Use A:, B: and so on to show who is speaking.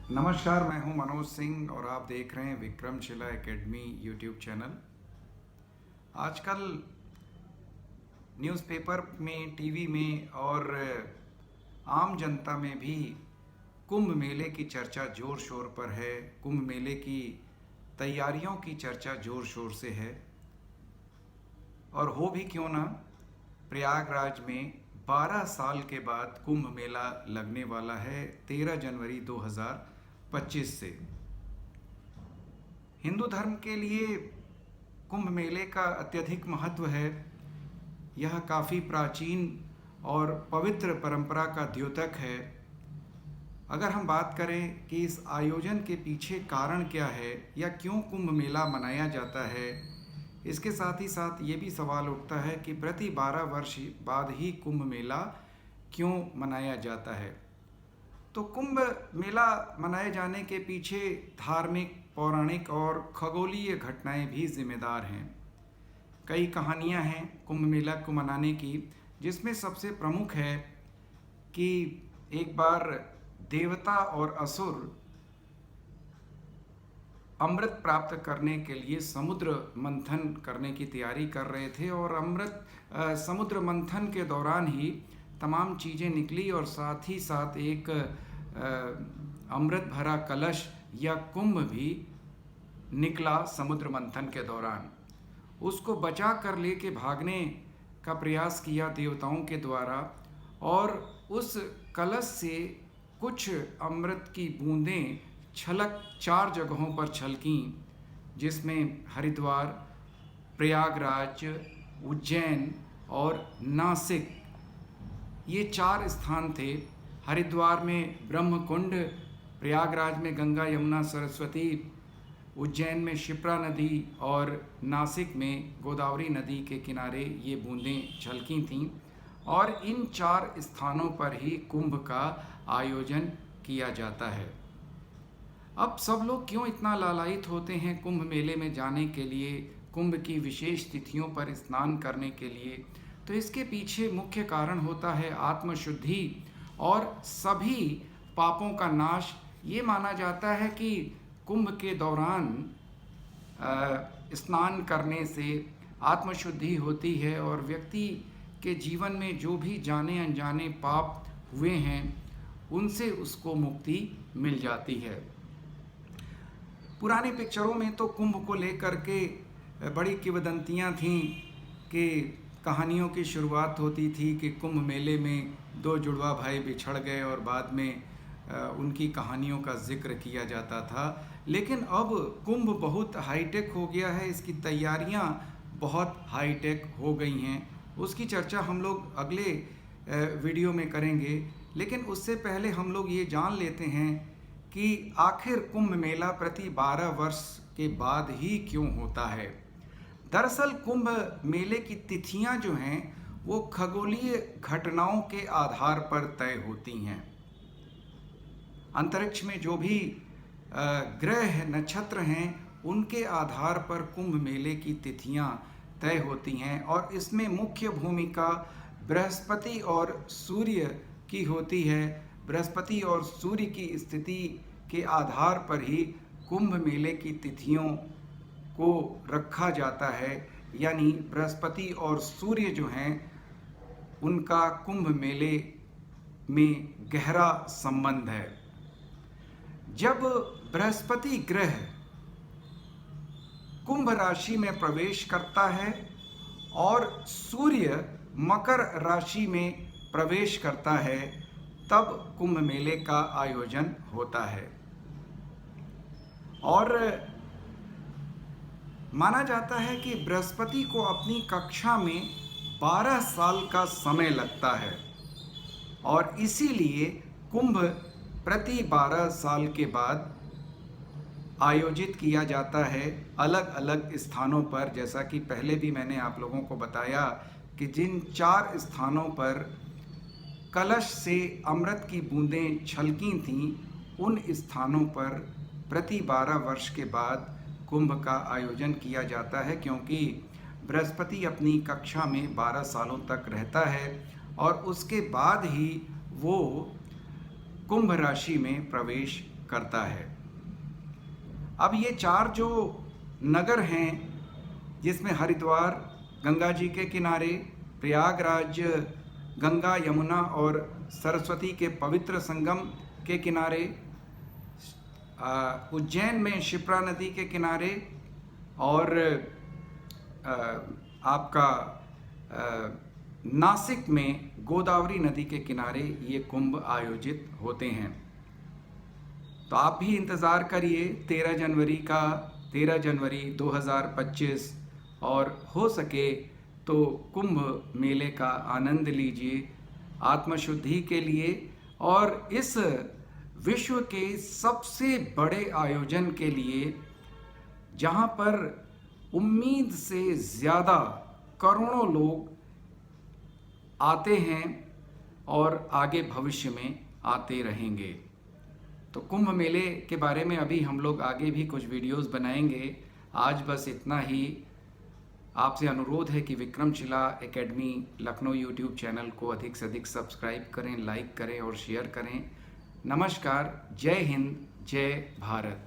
A: नमस्कार, मैं हूं मनोज सिंह और आप देख रहे हैं विक्रमशिला एकेडमी यूट्यूब चैनल। आजकल न्यूज़पेपर में, टीवी में और आम जनता में भी कुंभ मेले की चर्चा ज़ोर शोर पर है। कुंभ मेले की तैयारियों की चर्चा ज़ोर शोर से है और हो भी क्यों ना, प्रयागराज में 12 साल के बाद कुंभ मेला लगने वाला है 13 जनवरी 2025 से। हिंदू धर्म के लिए कुंभ मेले का अत्यधिक महत्व है। यह काफ़ी प्राचीन और पवित्र परंपरा का द्योतक है। अगर हम बात करें कि इस आयोजन के पीछे कारण क्या है या क्यों कुंभ मेला मनाया जाता है, इसके साथ ही साथ ये भी सवाल उठता है कि प्रति 12 वर्ष बाद ही कुंभ मेला क्यों मनाया जाता है। तो कुंभ मेला मनाए जाने के पीछे धार्मिक, पौराणिक और खगोलीय घटनाएं भी जिम्मेदार हैं। कई कहानियां हैं कुंभ मेला को मनाने की, जिसमें सबसे प्रमुख है कि एक बार देवता और असुर अमृत प्राप्त करने के लिए समुद्र मंथन करने की तैयारी कर रहे थे और समुद्र मंथन के दौरान ही तमाम चीज़ें निकली और साथ ही साथ एक अमृत भरा कलश या कुंभ भी निकला समुद्र मंथन के दौरान। उसको बचा कर लेके भागने का प्रयास किया देवताओं के द्वारा और उस कलश से कुछ अमृत की बूंदें छलक 4 जगहों पर छलकीं, जिसमें हरिद्वार, प्रयागराज, उज्जैन और नासिक, ये 4 स्थान थे। हरिद्वार में ब्रह्मकुंड, प्रयागराज में गंगा यमुना सरस्वती, उज्जैन में शिप्रा नदी और नासिक में गोदावरी नदी के किनारे ये बूंदें छलकी थीं और इन 4 स्थानों पर ही कुंभ का आयोजन किया जाता है। अब सब लोग क्यों इतना लालायित होते हैं कुंभ मेले में जाने के लिए, कुंभ की विशेष तिथियों पर स्नान करने के लिए? तो इसके पीछे मुख्य कारण होता है आत्मशुद्धि और सभी पापों का नाश। ये माना जाता है कि कुंभ के दौरान स्नान करने से आत्मशुद्धि होती है और व्यक्ति के जीवन में जो भी जाने अनजाने पाप हुए हैं उनसे उसको मुक्ति मिल जाती है। पुरानी पिक्चरों में तो कुंभ को लेकर के बड़ी किंवदंतियाँ थीं कि कहानियों की शुरुआत होती थी कि कुंभ मेले में 2 जुड़वा भाई बिछड़ गए और बाद में उनकी कहानियों का जिक्र किया जाता था। लेकिन अब कुंभ बहुत हाईटेक हो गया है, इसकी तैयारियां बहुत हाईटेक हो गई हैं। उसकी चर्चा हम लोग अगले वीडियो में करेंगे, लेकिन उससे पहले हम लोग ये जान लेते हैं कि आखिर कुंभ मेला प्रति 12 वर्ष के बाद ही क्यों होता है। दरअसल कुंभ मेले की तिथियां जो हैं वो खगोलीय घटनाओं के आधार पर तय होती हैं। अंतरिक्ष में जो भी ग्रह नक्षत्र हैं उनके आधार पर कुंभ मेले की तिथियां तय होती हैं और इसमें मुख्य भूमिका बृहस्पति और सूर्य की होती है। बृहस्पति और सूर्य की स्थिति के आधार पर ही कुंभ मेले की तिथियों को रखा जाता है, यानी बृहस्पति और सूर्य जो हैं उनका कुंभ मेले में गहरा संबंध है। जब बृहस्पति ग्रह कुंभ राशि में प्रवेश करता है और सूर्य मकर राशि में प्रवेश करता है, तब कुंभ मेले का आयोजन होता है। और माना जाता है कि बृहस्पति को अपनी कक्षा में 12 साल का समय लगता है और इसीलिए कुंभ प्रति 12 साल के बाद आयोजित किया जाता है अलग अलग स्थानों पर। जैसा कि पहले भी मैंने आप लोगों को बताया कि जिन 4 स्थानों पर कलश से अमृत की बूंदें छलकी थीं, उन स्थानों पर प्रति 12 वर्ष के बाद कुंभ का आयोजन किया जाता है, क्योंकि बृहस्पति अपनी कक्षा में 12 सालों तक रहता है और उसके बाद ही वो कुंभ राशि में प्रवेश करता है। अब ये 4 जो नगर हैं, जिसमें हरिद्वार गंगा जी के किनारे, प्रयागराज गंगा यमुना और सरस्वती के पवित्र संगम के किनारे, उज्जैन में शिप्रा नदी के किनारे और आपका नासिक में गोदावरी नदी के किनारे ये कुंभ आयोजित होते हैं। तो आप भी इंतज़ार करिए 13 जनवरी 2025 और हो सके तो कुंभ मेले का आनंद लीजिए आत्मशुद्धि के लिए और इस विश्व के सबसे बड़े आयोजन के लिए, जहाँ पर उम्मीद से ज़्यादा करोड़ों लोग आते हैं और आगे भविष्य में आते रहेंगे। तो कुंभ मेले के बारे में अभी हम लोग आगे भी कुछ वीडियोस बनाएंगे। आज बस इतना ही। आपसे अनुरोध है कि Vikramshila academy Lucknow YouTube channel को अधिक से अधिक सब्सक्राइब करें, लाइक करें और शेयर करें। नमस्कार, जय हिंद, जय भारत।